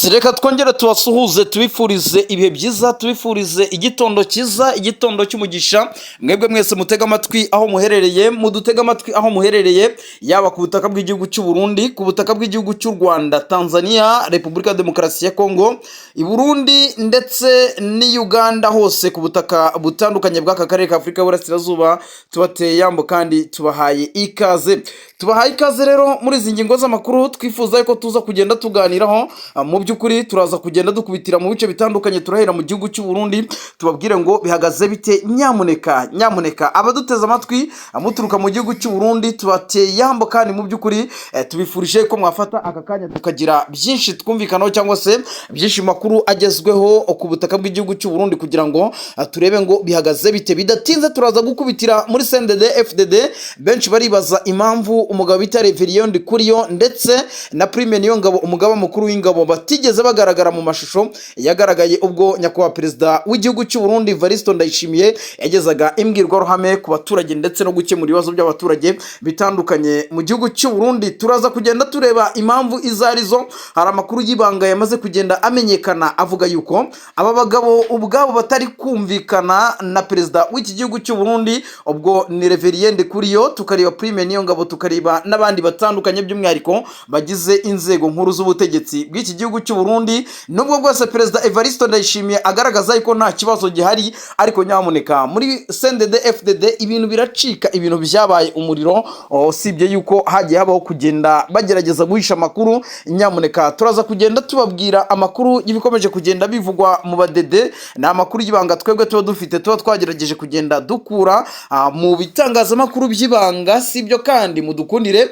Yes, reka twongere tubasuhuze tubifurize ibihe byiza, tubifurize igitondo cyiza, igitondo cy'umugisha. Mwebwe mwese mutega amatwi aho muherereye, mudutega amatwi aho muherereye, yaba ku butaka bw'igihugu cy'u Burundi, ku butaka bw'igihugu cy'u Rwanda, Tanzania, Repubulika Demokarasi ya Kongo, i Burundi ndetse ni Uganda, hose ku butaka butandukanye bw'aka karere ka Afurika y'Uburasirazuba. Tubateye yambo kandi tubahaye ikaze. Tubahaye ikaze rero muri izi ngingo z'amakuru twifuza ko tuza kugenda tuganiraho. Mu by'ukuri turaza kugenda dukubitira mu bice bitandukanye, turahera mu gihugu cy'u Burundi tubabwire ngo bihagaze bite. Nyamuneka abaduteze amatwi muturuka mu gihugu cy'u Burundi, tubateye yambo kandi mu by'ukuri tubifurije ko mwafata aka kanya tukagira byinshi twumvikanaho, cyangwa se byinshi makuru agezweho ku butaka bw'igihugu cy'u Burundi, kugira ngo turebe ngo bihagaze bite. Bidatinze turaza gukubitira muri CNDD FDD. Benshi baribaza impamvu umugabo bita Reverien Ndikuriyo ndetse na Prime Niyongabo, umugaba mukuru w'ingabo, batigeze bagaragara mu mashusho yagaragaye ubwo nyakubahwa perezida w'igihugu cy'u Burundi Evaristo Ndayishimiye yagezaga imbwirwaruhame ku baturage ndetse no gukemura ibibazo by'abaturage bitandukanye mu gihugu cy'u Burundi. Turaza kugenda tureba impamvu izo arizo. Hari amakuru y'ibanga yamaze kugenda amenyekana avuga yuko aba bagabo ubwabo batari kumvikana na perezida w'iki gihugu cy'u Burundi, ubwo ni Reverien Ndikuriyo, tukareba Prime Niyongabo, tukareba n'abandi batandukanye by'umwihariko bagize inzego nkuru z'ubutegetsi bw'iki gihugu cy'u Burundi. Nubwo bwose perezida Evaristo Ndayishimiye agaragaza yuko nta kibazo gihari, ariko nyamuneka muri CNDD FDD ibintu biracika, ibintu byabaye umuriro. Usibye yuko hagiye habaho kugenda bagerageza guhisha amakuru, nyamuneka turaza kugenda tubabwira amakuru y'ibikomeje kugenda bivugwa mu badede. Ni amakuru y'ibanga twebwe tuba dufite, tuba twagerageje kugenda dukura mu bitangazamakuru by'ibanga. Sibyo kandi mudukundire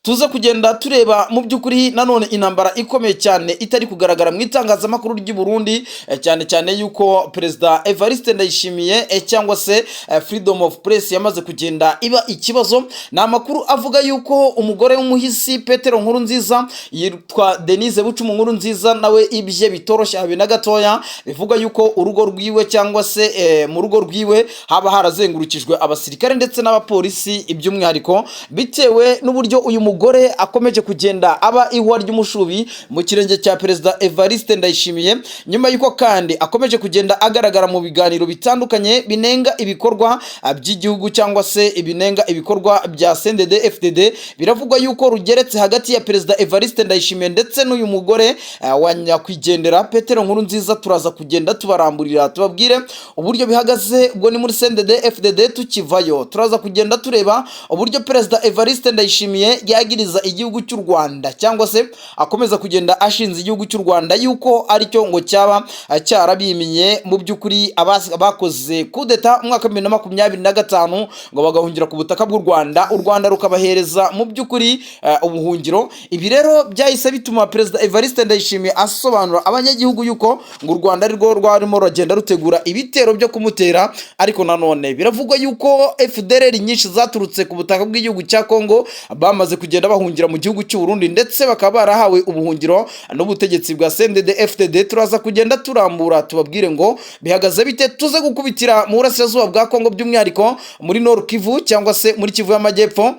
tuza kugenda tureba mu by'ukuri nanone intambara ikomeye cyane itari kugaragara mu itangazamakuru ry'u Burundi, cyane cyane yuko perezida Evariste Ndayishimiye cyangwa se freedom of press yamaze kugenda iba ikibazo. Ni amakuru avuga yuko umugore w'umuhisi Petero Nkurunziza yitwa Denise Bucumu Nkurunziza, nawe ibye bitoroshye habe na gatoya. Bivuga yuko urugo rwiwe cyangwa se mu rugo rwiwe haba harazengurukijwe abasirikare ndetse n'abapolisi, iby'umwihariko bitewe n'uburyo uyu mugore akomeje kugenda aba ihwa ry'umushubi mu kirenge cya perezida Evariste Ndayishimiye, nyuma yuko kandi akomeje kugenda agaragara mu biganiro bitandukanye binenga ibikorwa by'igihugu cyangwa se ibinenga ibikorwa bya CNDD FDD. Biravugwa yuko rugeretse hagati ya perezida Evariste Ndayishimiye ndetse n'uyu mugore wa nyakwigendera Petero Nkurunziza. Turaza kugenda tubaramburira tubabwire uburyo bihagaze, ubwo ni muri CNDD FDD. Tukivayo turaza kugenda tureba uburyo perezida Evariste Ndayishimiye yagiriza igihugu cy'u Rwanda, cyangwa se akomeza kugenda ashinze igihugu cy'u Rwanda yuko aricyo ngo cyaba cyarabiminye mu by'ukuri abakoze kudeta mu mwaka 2025 ngo bagahungira ku butaka bw'u Rwanda, u Rwanda rukabahereza mu by'ukuri ubuhungiro. Ibi rero byahise bituma perezida Evariste Ndayishimiye asobanura abanyagihugu yuko ngo u Rwanda ari rwo rwarimo rugenda rutegura ibitero byo kumutera. Ariko nanone biravugwa yuko FDLR nyinshi zaturutse ku butaka bw'igihugu cya Kongo bamaze kugenda bahungira mu gihugu cy'u Burundi, ndetse bakaba barahawe ubuhungiro n'ubutegetsi bwa CNDD FDD. Turaza kugenda turambura tubabwire ngo bihagaze bite. Tuze gukubitira mu burasirazuba bwa Kongo, by'umwihariko muri Nord Kivu cyangwa se muri Kivu y'Amajyepfo,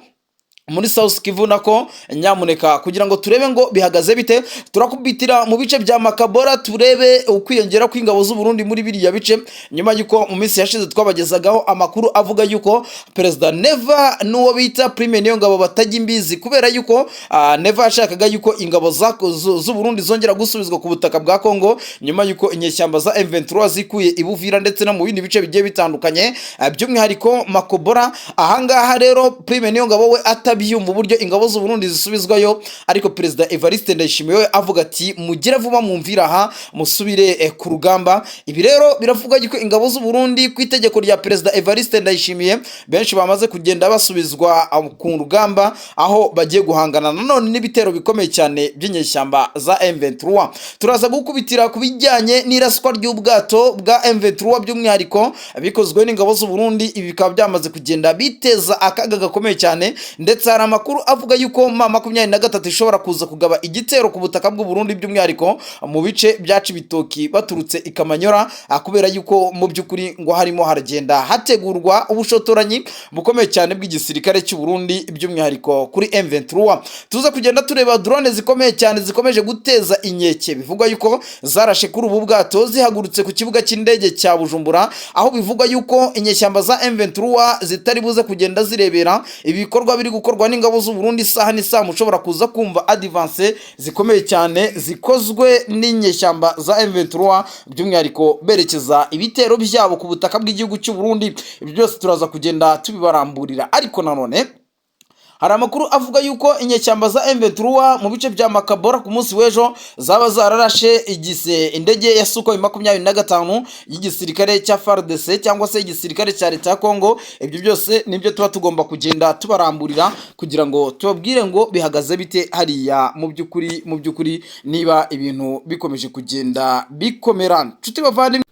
muri South Kivu nako. Nyamuneka kugira ngo turebe ngo bihagaze bite, turakubitira mu bice bya Makabora turebe ukwiyongera kw'ingabo z'u Burundi muri biriya bice, nyuma yuko mu minsi yashize twabagezagaho amakuru avuga yuko perezida Neva n'uwo bita Prime Niyongabo batajya imbizi, kubera yuko Neva yashakaga yuko ingabo z'u Burundi zongera gusubizwa ku butaka bwa Kongo, nyuma yuko inyeshyamba za M23 zikuye ibuvira ndetse no mu bindi bice bigiye bitandukanye, by'umwihariko Makobora. Ahangaha rero Prime Niyongabo we byumva uburyo ingabo z'u Burundi zisubizwayo, ariko perezida Evariste Ndayishimiye avuga ati mugire vuba mumvira aha musubire ku rugamba. Ibi rero biravuga yuko ingabo z'u Burundi ku itegeko rya perezida Evariste Ndayishimiye benshi bamaze kugenda basubizwa ku rugamba, aho bagiye guhangana nanone n'ibitero bikomeye cyane by'inyeshyamba za M23. Turaza gukubitira ku bijyanye n'iraswa ry'ubwato bwa M23 by'umwihariko bikozwe n'ingabo z'u Burundi. Ibi bikaba byamaze kugenda biteza akaga gakomeye cyane, ndetse ndetse hari amakuru avuga yuko M23 ishobora kuza kugaba igitero ku butaka bw'u Burundi by'umwihariko mu bice bya Cibitoki baturutse ikamanyora, kubera yuko mu by'ukuri ngo harimo haragenda hategurwa ubushotoranyi bukomeye cyane bw'igisirikare cy'u Burundi by'umwihariko kuri M23. Tuza kugenda tureba drone zikomeye cyane zikomeje guteza inkeke, bivugwa yuko zarashe kuri ubu bwato zihagurutse ku kibuga cy'indege cya Bujumbura, aho bivugwa yuko inyeshyamba za M23 zitari buze kugenda zirebera ibikorwa biri gukorwa n'ingabo z'u Burundi isaha n'isaha. Mushobora kuza kumva advance zikomeye cyane zikozwe n'inyeshyamba za M23 by'umwihariko berekeza ibitero byabo ku butaka bw'igihugu cy'u Burundi. Ibyo byose turaza kugenda tubibaramburira, ariko nanone hari amakuru avuga yuko inyeshyamba za M23 mu bice bya Makabora ku munsi w'ejo zaba zararashe indege ya Sukhoi 25 y'igisirikare cya FARDC cyangwa se igisirikare cya leta ya Kongo. Ibyo byose nibyo tuba tugomba kugenda tubaramburira kugira ngo tubabwire ngo bihagaze bite hariya mu by'ukuri niba ibintu bikomeje kugenda bikomera. Nshuti bavandimwe,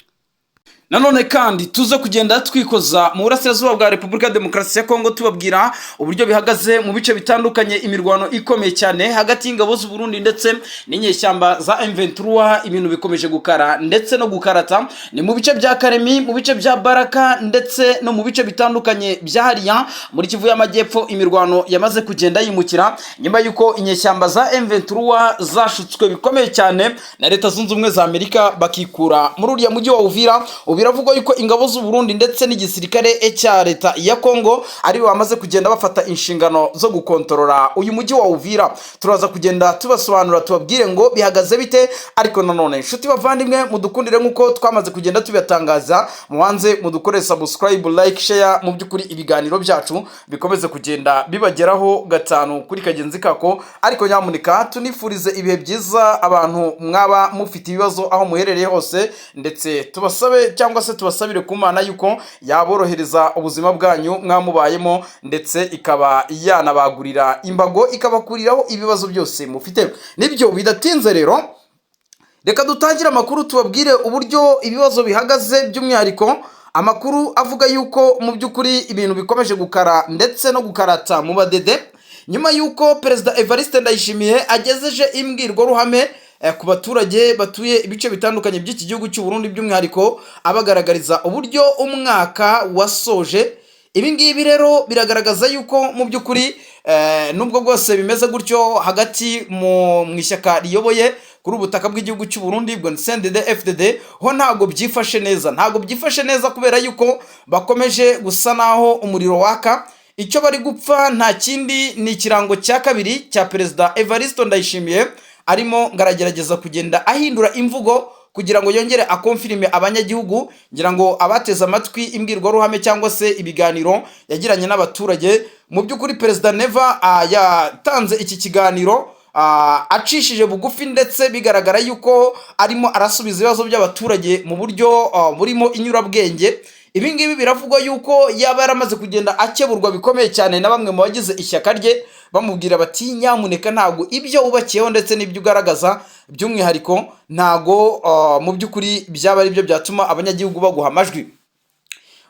nanone kandi tuze kugenda twikoza mu burasirazuba bwa Repubulika ya Demokarasi ya Kongo tubabwira uburyo bihagaze mu bice bitandukanye, imirwano ikomeye cyane hagati y'ingabo z'u Burundi ndetse n'inyeshyamba za M23. Ibintu bikomeje gukara ndetse no gukarata, ni mu bice bya Karemi, mu bice bya Baraka ndetse no mu bice bitandukanye bya hariya muri Kivu y'Amajyepfo. Imirwano yamaze kugenda yimukira nyuma yuko inyeshyamba za M23 zashutswe bikomeye cyane na Leta Zunze Ubumwe za Amerika bakikura muri uriya mujyi wa Uvira. Biravugwa yuko ingabo z'u Burundi ndetse n'igisirikare cya leta ya Kongo ari bamaze kugenda bafata inshingano zo gukontorora uyu mujyi wa Uvira. Turaza kugenda tubasobanura tubabwire ngo bihagaze bite, ariko nanone nshuti bavandimwe mudukundire nkuko twamaze kugenda tubitangaza, mubanze mudukore subscribe, like, share, mu by'ukuri ibiganiro byacu bikomeze kugenda bibageraho gatanu kuri kagenzi kako. Ariko nyamuneka tunifurize ibihe byiza abantu mwaba mufite ibibazo aho muherereye hose, ndetse tubasabe cyangwa se tubasabire ku Mana yuko yaborohereza ubuzima bwanyu mwamubayemo, ndetse ikaba yanabagurira imbago ikabakuriraho ibibazo byose mufite. Nibyo bidatinze rero, reka dutangire amakuru tubabwire uburyo ibibazo bihagaze, by'umwihariko amakuru avuga yuko mu by'ukuri ibintu bikomeje gukara ndetse no gukarata mu badede nyuma yuko Perezida Evariste Ndayishimiye agejeje imbwirwaruhame ku baturage batuye ibice bitandukanye by'iki gihugu cy'u Burundi, by'umwihariko abagaragariza uburyo umwaka wasoje. Ibi ngibi rero biragaragaza yuko mu by'ukuri nubwo bwose bimeze gutyo hagati mu ishyaka riyoboye kuri ubutaka bw'igihugu cy'u Burundi bwo CNDD-FDD ho ntago byifashe neza kubera yuko bakomeje gusa naho umuriro waka. Icyo bari gupfa nta kindi ni ikirango cya kabiri cya Perezida Evariste Ndayishimiye arimo ngaragerageza kugenda ahindura imvugo kugira ngo yongere akonfirime abanyagihugu. Ngira ngo abateze amatwi imbwirwaruhame cyangwa se ibiganiro yagiranye n'abaturage, mu by'ukuri Perezida Neva yatanze iki kiganiro acishije bugufi, ndetse bigaragara yuko arimo arasubiza ibibazo by'abaturage mu buryo burimo inyurabwenge. Ibi ngibi biravugwa yuko yaba yaramaze kugenda akeburwa bikomeye cyane na bamwe mu bagize ishyaka rye, bamubwira bati nyamuneka ntago ibyo ubakiyeho ndetse n'ibyo ugaragaza by'umwihariko ntago mu by'ukuri byaba ari byo byatuma abanyagihugu baguha amajwi.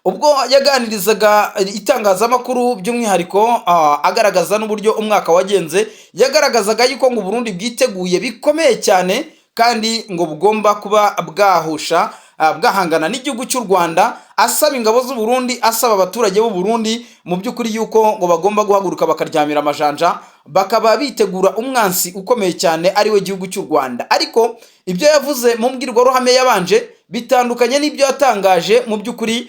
Ubwo yaganirizaga itangazamakuru by'umwihariko agaragaza n'uburyo umwaka wagenze, yagaragazaga yuko ngo Burundi bwiteguye bikomeye cyane kandi ngo bugomba kuba bwahangana n'igihugu cy'u Rwanda, asaba ingabo z'u Burundi, asaba abaturage b'u Burundi mu by'ukuri yuko ngo bagomba guhaguruka bakaryamira amajanja, bakaba bitegura umwansi ukomeye cyane ari we gihugu cy'u Rwanda. Ariko ibyo yavuze mu mbwirwaruhame yabanje bitandukanye n'ibyo yatangaje mu by'ukuri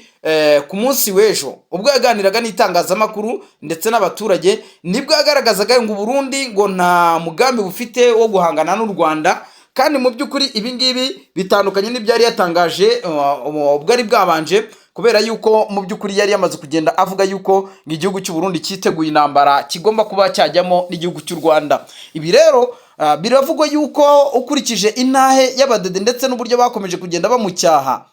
ku munsi w'ejo ubwo yaganiraga n'itangazamakuru ndetse n'abaturage. Nibwo yagaragazaga ngo Burundi ngo nta mugambi bufite wo guhangana n'u Rwanda, kandi mu by'ukuri ibi ngibi bitandukanye n'ibyari yatangaje ubwo ari bwabanje, kubera yuko mu by'ukuri yari yamaze kugenda avuga yuko igihugu cy'u Burundi cyiteguye intambara kigomba kuba cyajyamo n'igihugu cy'u Rwanda. Ibi rero biravugwa yuko ukurikije intahe y'abadede ndetse n'uburyo bakomeje kugenda bamucyaha,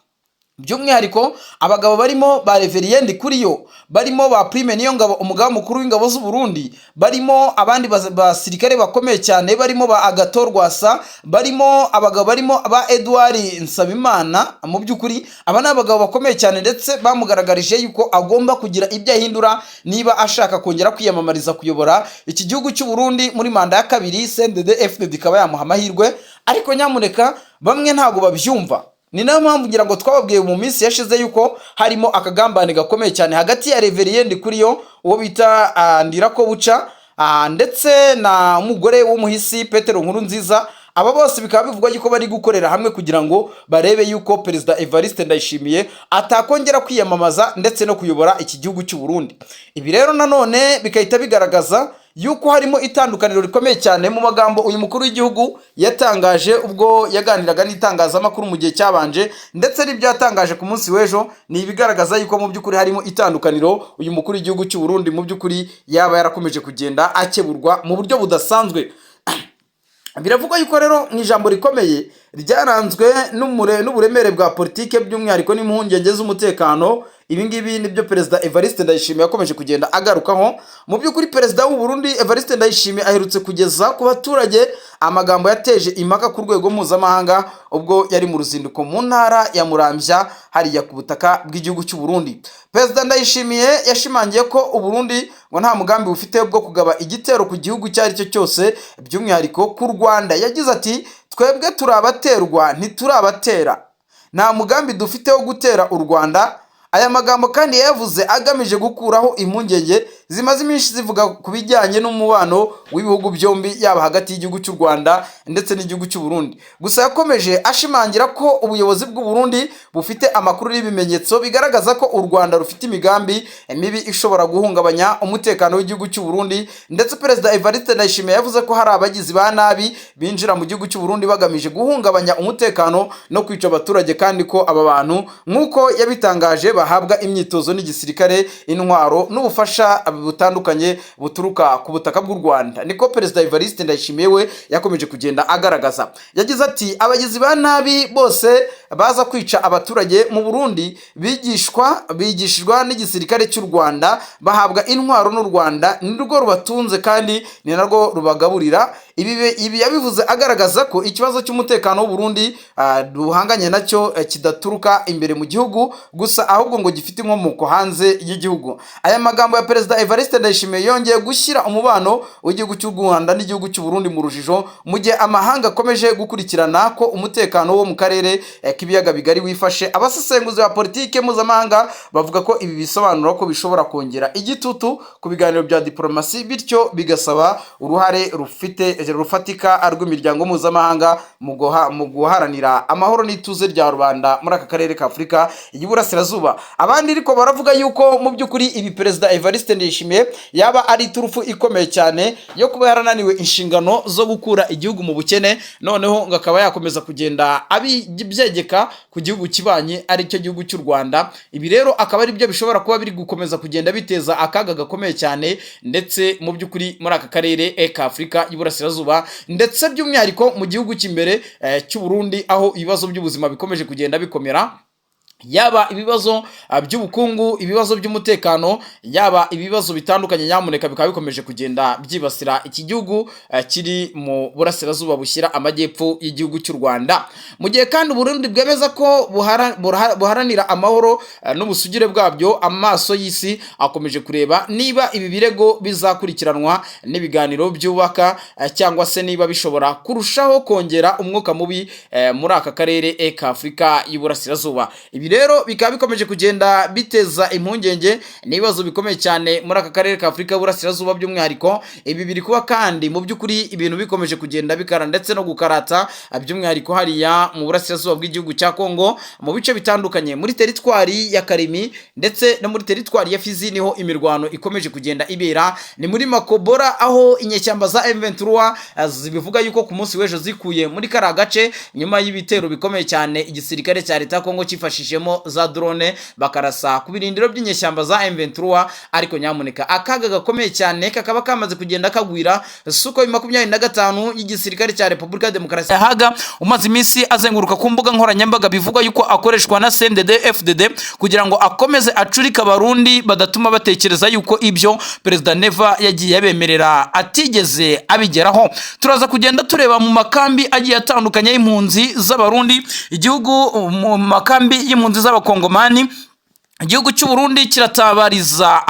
by'umwihariko abagabo barimo ba Reverien Ndikuriyo, barimo ba Prime Niyongabo umugaba mukuru w'ingabo z'u Burundi, barimo abandi basirikare bakomeye cyane, barimo ba Agathon Rwasa, barimo abagabo barimo ba Edouard Nsabimana. Mu by'ukuri aba ni abagabo bakomeye cyane ndetse bamugaragarije yuko agomba kugira ibyo ahindura niba ashaka kongera kwiyamamariza kuyobora iki gihugu cy'u Burundi muri manda ya kabiri. CNDD-FDD ikaba yamuha amahirwe, ariko nyamuneka bamwe ntago babyumva. Ni nayo mpamvu ngira ngo twababwiye mu minsi yashize yuko harimo akagambane gakomeye cyane hagati ya Reverien Ndikuriyo uwo bita Ndirakobuca ndetse na umugore w'umuhisi Petero Nkurunziza. Aba bose bikaba bivugwa yuko bari gukorera hamwe kugira ngo barebe yuko Perezida Evariste Ndayishimiye atakongera kwiyamamaza ndetse no kuyobora iki gihugu cy'u Burundi. Ibi rero nanone bikahita bigaragaza yuko harimo itandukaniro rikomeye cyane mu magambo uyu mukuru w'igihugu yatangaje ubwo yaganiraga n'itangazamakuru mu gihe cyabanje, ndetse n'ibyo yatangaje ku munsi w'ejo. Ni ibigaragaza yuko mu by'ukuri harimo itandukaniro uyu mukuru w'igihugu cy'u Burundi mu by'ukuri yaba yarakomeje kugenda akeburwa mu buryo budasanzwe. Biravugwa yuko rero mu ijambo rikomeye ryaranzwe n'uburemere bwa politike by'umwihariko n'impungenge z'umutekano. Ibi ngibi nibyo Perezida Evariste Ndayishimiye yakomeje kugenda agarukaho. Mu by'ukuri Perezida w'u Burundi Evariste Ndayishimiye aherutse kugeza ku baturage amagambo yateje impaka ku rwego mpuzamahanga ubwo yari mu ruzinduko mu ntara ya Muramvya hariya ku butaka bw'igihugu cy'u Burundi. Perezida Ndayishimiye yashimangiye ko u Burundi ngo nta mugambi bufite bwo kugaba igitero ku gihugu icyo ari cyo cyose, by'umwihariko ku Rwanda. Yagize ati twebwe turabaterwa ntiturabatera, nta mugambi dufite wo gutera u Rwanda. Aya magambo kandi yavuze agamije gukuraho impungenge zimaze iminsi zivuga ku bijyanye n'umubano w'ibihugu byombi, yaba hagati y'igihugu cy'u Rwanda ndetse n'igihugu cy'u Burundi. Gusa yakomeje ashimangira ko ubuyobozi bw'u Burundi bufite amakuru n'ibimenyetso bigaragaza ko u Rwanda rufite imigambi mibi ishobora guhungabanya umutekano w'igihugu cy'u Burundi. Ndetse Perezida Evariste Ndayishimiye yavuze ko hari abagizi ba nabi binjira mu gihugu cy'u Burundi bagamije guhungabanya umutekano no kwica abaturage, kandi ko aba bantu nk'uko yabitangaje bahabwa imyitozo n'igisirikare, intwaro n'ubufasha butandukanye buturuka ku butaka bw'u Rwanda. Niko Perezida Evariste Ndayishimiye we yakomeje kugenda agaragaza. Yagize ati abagizi ba nabi bose baza kwica abaturage mu Burundi bigishwa n'igisirikare cy'u Rwanda, bahabwa intwaro n'u Rwanda, ni rwo rubatunze kandi ni narwo rubagaburira. Ibi yabivuze agaragaza ko ikibazo cy'umutekano w'u Burundi duhanganye nacyo kidaturuka imbere mu gihugu gusa, ahubwo ngo gifite inkomoko hanze y'igihugu. Aya magambo ya Perezida Evariste Ndayishimiye yongeye gushyira umubano w'igihugu cy'u Rwanda n'igihugu cy'u Burundi mu rujijo, mu gihe amahanga akomeje gukurikirana ko umutekano wo mu karere k'ibiyaga bigari wifashe. Abasesenguzi ba politike mpuzamahanga bavuga ko ibi bisobanura ko bishobora kongera igitutu ku biganiro bya diplomasi, bityo bigasaba uruhare rufatika rw'imiryango mpuzamahanga mu guharanira amahoro n'ituze rya rubanda muri aka karere ka Afurika y'Iburasirazuba. Abandi ariko baravuga yuko mu by'ukuri ibi Perezida Evariste Ndayishimiye yaba ari turufu ikomeye cyane yo kuba yarananiwe inshingano zo gukura igihugu mu bukene, noneho ngo akaba yakomeza kugenda abibyegeka ku gihugu kibanye ari cyo gihugu cy'u Rwanda. Ibi rero akaba ari byo bishobora kuba biri gukomeza kugenda biteza akaga gakomeye cyane, ndetse mu by'ukuri muri aka karere ka Afurika y'Iburasirazuba, ndetse by'umwihariko mu gihugu cy'imbere cy'u Burundi, aho ibibazo by'ubuzima bikomeje kugenda bikomera, yaba ibibazo by'ubukungu, ibibazo by'umutekano, yaba ibibazo bitandukanye. Nyamuneka bikaba bikomeje kugenda byibasira iki gihugu kiri mu burasirazuba bushyira amajyepfo y'igihugu cy'u Rwanda, mu gihe kandi Burundi bwemeza ko buharanira amahoro n'ubusugire bwabyo. Amaso y'isi akomeje kureba niba ibi birego bizakurikiranwa n'ibiganiro byubaka, cyangwa se niba bishobora kurushaho kongera umwuka mubi muri aka karere ka Afurika y'Iburasirazuba. Ibi rero bikaba bikomeje kugenda biteza impungenge n'ibibazo bikomeye cyane muri aka karere ka Afurika y'Uburasirazuba. By'umwihariko ibi biri kuba kandi mu by'ukuri ibintu bikomeje kugenda bikara ndetse no gukarata, by'umwihariko hariya mu burasirazuba bw'igihugu cya Kongo, mu bice bitandukanye muri teritwari ya Karimi ndetse no muri teritwari ya Fizi niho imirwano ikomeje kugenda ibera. Ni muri Makobora aho inyeshyamba za M23 zibivuga yuko ku munsi w'ejo zikuye muri kara gace nyuma y'ibitero bikomeye cyane igisirikare cya leta ya Kongo cyifashishije bifitemo za drone bakarasa ku birindiro by'inyeshyamba za M23, ariko nyamuneka akaga gakomeye cyane kakaba kamaze kugenda kagwira Sukhoi 25 y'igisirikare cya Repubulika ya Demokarasi Haga umaze iminsi azenguruka ku mbuga nkoranyambaga bivuga yuko akoreshwa na CNDD FDD kugira ngo akomeze acurika abarundi badatuma batekereza yuko ibyo Perezida Neva yagiye yabemerera atigeze abigeraho. Turaza kugenda tureba mu makambi agiye atandukanye y'impunzi z'abarundi, igihugu mu makambi y'impunzi z'abakongomani. Igihugu cy'u Burundi kiratabariza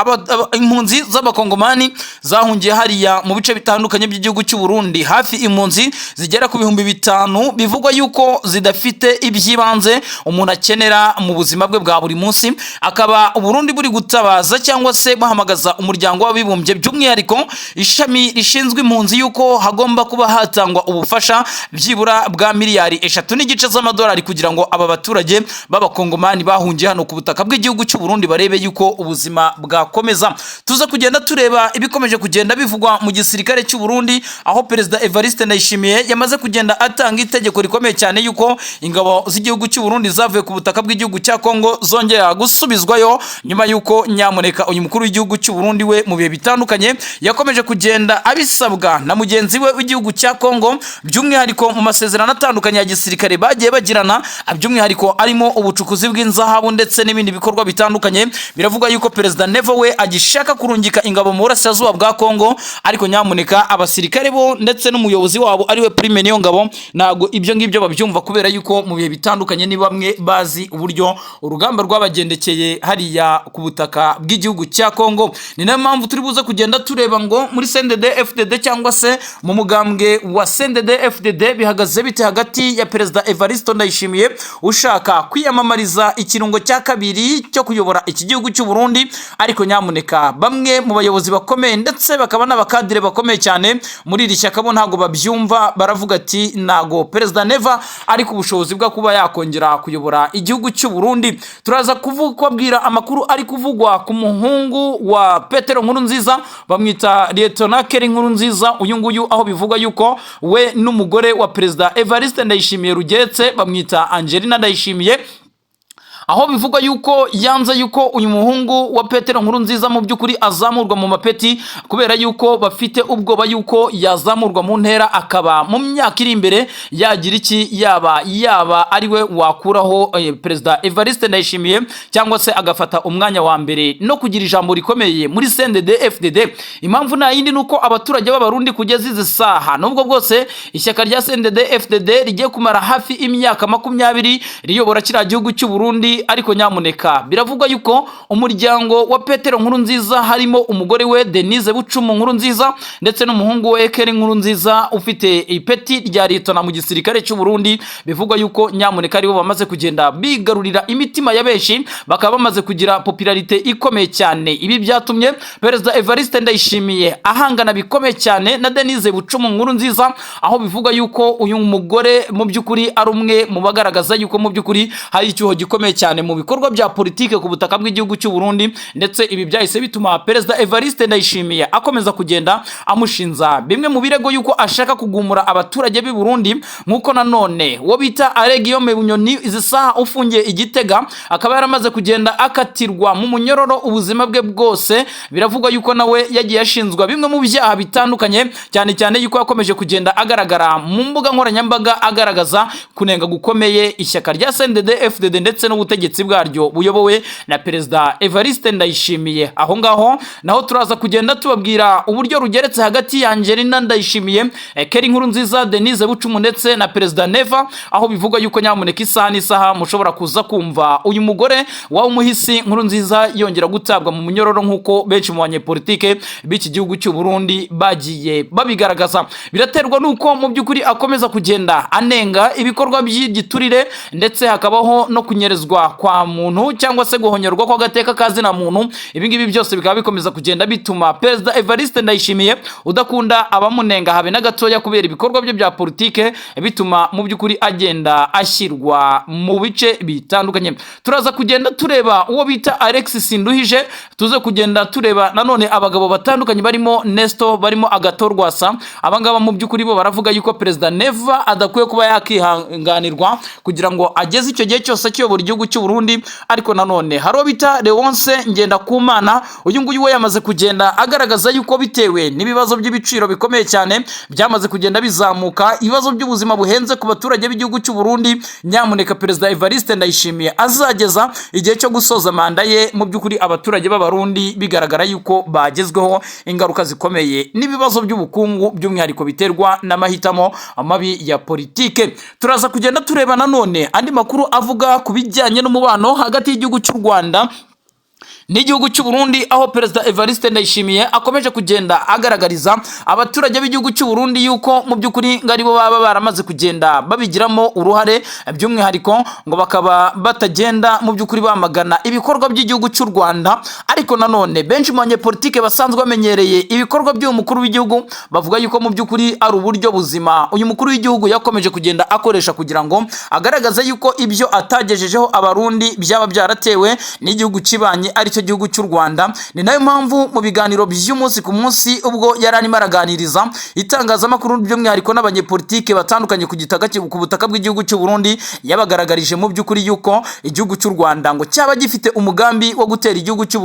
impunzi z'abakongomani zahungiye hariya mu bice bitandukanye by'igihugu cy'u Burundi, hafi impunzi zigera ku 5,000 bivugwa yuko zidafite ibyibanze umuntu akenera mu buzima bwe bwa buri munsi. Akaba Burundi buri gutabaza cyangwa se bahamagaza umuryango w'abibumbye by'umwihariko ishami rishinzwe impunzi yuko hagomba kuba hatangwa ubufasha byibura bwa miliyari 3.5 z'amadolari kugira ngo aba baturage b'abakongomani bahungiye hano ku butaka bw'igihugu cy'u Burundi barebe yuko ubuzima bwakomeza. Tuza kugenda tureba ibikomeje kugenda bivugwa mu gisirikare cy'u Burundi, aho Perezida Evariste Ndayishimiye yamaze kugenda atanga itegeko rikomeye cyane yuko ingabo z'igihugu cy'u Burundi zavuye ku butaka bw'igihugu cya Kongo zongera gusubizwayo, nyuma yuko nyamuneka uyu mukuru w'igihugu cy'u Burundi we mu bihe bitandukanye yakomeje kugenda abisabwa na mugenzi we w'igihugu cya Kongo, by'umwihariko mu masezerano atandukanye ya gisirikare bagiye bagirana, by'umwihariko arimo ubucukuzi bw'inzahabu ndetse n'ibindi bikorwa bitandukanye. Biravuga yuko Perezida Neva we agishaka kurungika ingabo mu burasirazuba bwa Kongo, ariko nyamuneka abasirikare bo ndetse n'umuyobozi wabo ariwe Prime Niyongabo ntago ibyo ngibyo babyumva, kubera yuko mu bihe bitandukanye ni bamwe bazi uburyo urugamba rwabagendekeye hariya ku butaka bw'igihugu cya Kongo. Ni nayo mpamvu turi buze kugenda tureba ngo muri CNDD FDD cyangwa se mu mugambwe wa CNDD FDD bihagaze bite hagati ya Perezida Evariste Ndayishimiye ushaka kwiyamamariza ikirungo cya kabiri cyo kuyobora iki gihugu cy'u Burundi, ariko nyamuneka bamwe mu bayobozi bakomeye ndetse bakaba n'abakadire bakomeye cyane muri iri shyaka bo ntago babyumva, baravuga ati nago Perezida Neva ari ku bushobozi bwa kuba yakongera kuyobora igihugu cy'u Burundi. Turaza kubabwira amakuru ari kuvugwa ku muhungu wa Petero Nkurunziza, bamwita Lieutenant Keri Nkurunziza, uyu nguyu aho bivuga yuko we n'umugore wa Perezida Evariste Ndayishimiye Rugetse bamwita Angelina Ndayishimiye, aho bivugwa yuko yanze yuko uyu muhungu wa Petero Nkurunziza mu by'ukuri azamurwa mu mapeti, kubera yuko bafite ubwoba yuko yazamurwa mu ntera akaba mu myaka iri imbere yagira iki yaba ariwe wakuraho Perezida Evariste Ndayishimiye cyangwa se agafata umwanya wa mbere no kugira ijambo rikomeye muri CNDD FDD. Impamvu nta yindi nuko abaturage b'abarundi kugeza izi saha, nubwo bwose ishyaka rya CNDD FDD rigiye kumara hafi imyaka 20 riyobora kiriya gihugu cy'u Burundi, ariko nyamuneka biravugwa yuko umuryango wa Petero Nkurunziza harimo umugore we Denise Bucumu Nkurunziza ndetse n'umuhungu we Keri Nkurunziza ufite ipeti rya Lieutenant mu gisirikare cy'u Burundi. Bivugwa yuko nyamuneka aribo bamaze kugenda bigarurira imitima ya benshi, bakaba bamaze kugira popularite ikomeye cyane. Ibi byatumye Perezida Evariste Ndayishimiye ahangana bikomeye cyane na Denise Bucumu Nkurunziza, aho bivugwa yuko uyu mugore mu by'ukuri ari umwe mu bagaragaza yuko mu by'ukuri hari icyuho gikomeye cyane mu bikorwa bya politike ku butaka bw'igihugu cy'u Burundi, ndetse ibi byahise bituma Perezida Evariste Ndayishimiye akomeza kugenda amushinza bimwe mu birego yuko ashaka kugumura abaturage b'i Burundi, nkuko nanone wo bita Alegiyome Bunyoni izi saha ufungiye Igitega akaba yaramaze kugenda akatirwa mu munyororo ubuzima bwe bwose. Biravugwa yuko nawe yagiye ashinzwa bimwe mu byaha bitandukanye, cyane cyane yuko yakomeje kugenda agaragara mu mbuga nkoranyambaga agaragaza kunenga gukomeye ishyaka rya CNDD FDD ndetse n'ubutegetsi bwaryo buyobowe na Perezida Evariste Ndayishimiye. Aho ngaho naho turaza kugenda tubabwira uburyo rugeretse hagati ya Angelina Ndayishimiye, Keri Nkurunziza, Denise Bucumu ndetse na Perezida Neva, aho bivugwa yuko nyamuneka isaha n'isaha mushobora kuza kumva uyu mugore wa umuhisi Nkurunziza yongera gutabwa mu munyororo nk'uko benshi mu banyepolitike b'iki gihugu cy'u Burundi bagiye babigaragaza. Biraterwa nuko mu by'ukuri akomeza kugenda anenga ibikorwa by'igiturire ndetse hakabaho no kunyerezwa kwa muntu cyangwa se guhonyorwa kwa gateka kazina muntu. Ibi ngibi byose bikaba bikomeza kugenda bituma Perezida Evariste Ndayishimiye udakunda abamunenga habe na gatoya, kubera ibikorwa bye bya politike bituma mu by'ukuri agenda ashyirwa mu bice bitandukanye. Turaza kugenda tureba uwo bita Alexis Sinduhije, tuze kugenda tureba nanone abagabo batandukanye barimo Nesto, barimo Agatorwasa. Abangaba mu by'ukuri bo baravuga yuko Perezida Neva adakwiye kuba yakihanganirwa kugira ngo ageze icyo gihe cyose cyobora igihugu cy'u Burundi. Ariko nanone haro bita Leonce Ngendakumana, uyu nguyu we yamaze kugenda agaragaza yuko bitewe n'ibibazo by'ibiciro bikomeye cyane byamaze kugenda bizamuka, ibibazo by'ubuzima buhenze ku baturage b'igihugu cy'u Burundi, nyamuneka Perezida Evariste Ndayishimiye azageza igihe cyo gusoza manda ye, mu by'ukuri abaturage b'abarundi bigaragara yuko bagezweho ingaruka zikomeye n'ibibazo by'ubukungu, by'umwihariko biterwa n'amahitamo amabi ya politike. Turaza kugenda tureba nanone andi makuru avuga ku bijyanye n'umubano hagati y'igihugu cy'u Rwanda n'igihugu cy'u Burundi, aho Perezida Evariste Ndayishimiye akomeje kugenda agaragariza abaturage b'igihugu cy'u Burundi yuko mu by'ukuri ngari bo baba baramaze kugenda babigiramo uruhare, by'umwihariko ngo bakaba batagenda mu by'ukuri bamagana ibikorwa by'igihugu cy'u Rwanda. Ariko nanone benshi mu banyepolitike basanzwe bamenyereye ibikorwa by'uyu mukuru w'igihugu bavuga yuko mu by'ukuri ari uburyo buzima uyu mukuru w'igihugu yakomeje kugenda akoresha kugira ngo agaragaze yuko ibyo atagejejeho abarundi byaba byaratewe n'igihugu kibanye aricyo gihugu cy'u Rwanda. Ni nayo mpamvu mu biganiro by'umunsi ku munsi ubwo yari arimo araganiriza itangazamakuru by'umwihariko n'abanyepolitike batandukanye ku butaka bw'igihugu cy'u Burundi, yabagaragarije mu by'ukuri yuko igihugu cy'u Rwanda ngo cyaba gifite umugambi wo gutera igihugu cy'u